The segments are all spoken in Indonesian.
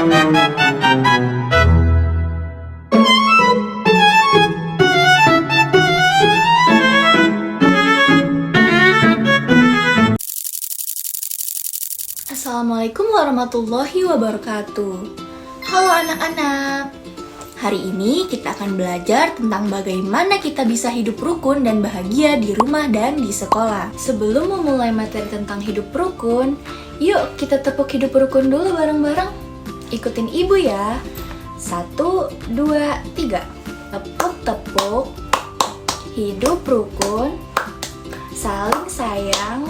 Assalamualaikum warahmatullahi wabarakatuh. Halo anak-anak. Hari ini kita akan belajar tentang bagaimana kita bisa hidup rukun dan bahagia di rumah dan di sekolah. Sebelum memulai materi tentang hidup rukun, yuk kita tepuk hidup rukun dulu bareng-bareng. Ikutin ibu ya. 1, 2, 3. Tepuk-tepuk. Hidup rukun, saling sayang,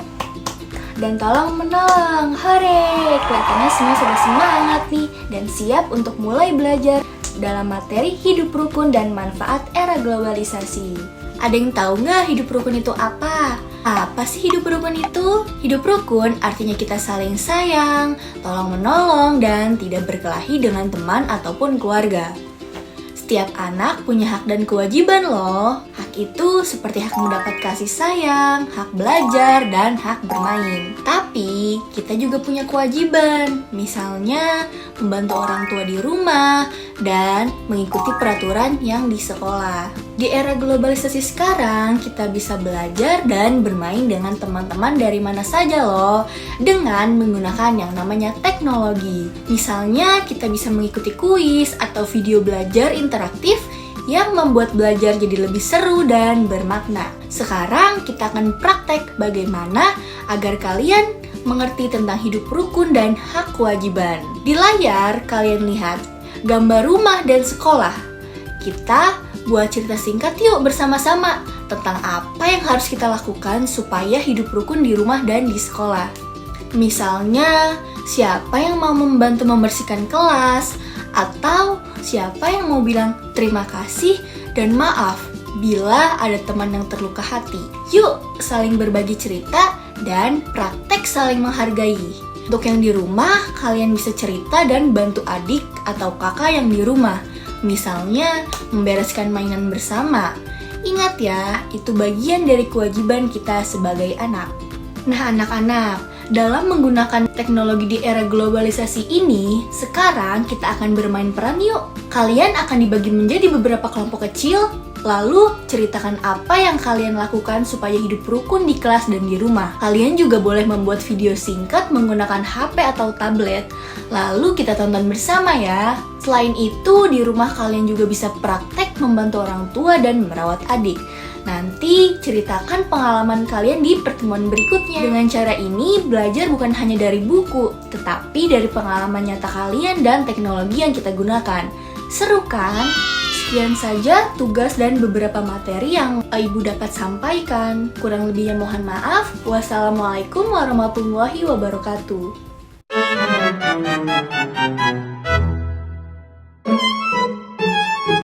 dan tolong menolong. Hore, kelihatannya semua sudah semangat nih dan siap untuk mulai belajar dalam materi hidup rukun dan manfaat era globalisasi. Ada yang tahu nggak hidup rukun itu apa? Apa sih hidup rukun itu? Hidup rukun artinya kita saling sayang, tolong menolong, dan tidak berkelahi dengan teman ataupun keluarga. Setiap anak punya hak dan kewajiban loh. Hak itu seperti hak mendapat kasih sayang, hak belajar, dan hak bermain. Tapi kita juga punya kewajiban, misalnya membantu orang tua di rumah dan mengikuti peraturan yang di sekolah. Di era globalisasi sekarang, kita bisa belajar dan bermain dengan teman-teman dari mana saja loh, dengan menggunakan yang namanya teknologi. Misalnya, kita bisa mengikuti kuis atau video belajar interaktif yang membuat belajar jadi lebih seru dan bermakna. Sekarang kita akan praktek bagaimana agar kalian mengerti tentang hidup rukun dan hak kewajiban. Di layar kalian lihat gambar rumah dan sekolah. Kita buat cerita singkat yuk bersama-sama tentang apa yang harus kita lakukan supaya hidup rukun di rumah dan di sekolah. Misalnya, siapa yang mau membantu membersihkan kelas, atau siapa yang mau bilang terima kasih dan maaf bila ada teman yang terluka hati. Yuk saling berbagi cerita dan praktek saling menghargai. Untuk yang di rumah, kalian bisa cerita dan bantu adik atau kakak yang di rumah. Misalnya, membereskan mainan bersama. Ingat ya, itu bagian dari kewajiban kita sebagai anak. Nah anak-anak, dalam menggunakan teknologi di era globalisasi ini, sekarang kita akan bermain peran yuk. Kalian akan dibagi menjadi beberapa kelompok kecil, lalu ceritakan apa yang kalian lakukan supaya hidup rukun di kelas dan di rumah. Kalian juga boleh membuat video singkat menggunakan HP atau tablet, lalu kita tonton bersama ya. Selain itu, di rumah kalian juga bisa praktek membantu orang tua dan merawat adik. Nanti ceritakan pengalaman kalian di pertemuan berikutnya. Dengan cara ini, belajar bukan hanya dari buku, tetapi dari pengalaman nyata kalian dan teknologi yang kita gunakan. Seru kan? Sekian saja tugas dan beberapa materi yang Ibu dapat sampaikan. Kurang lebihnya mohon maaf. Wassalamualaikum warahmatullahi wabarakatuh.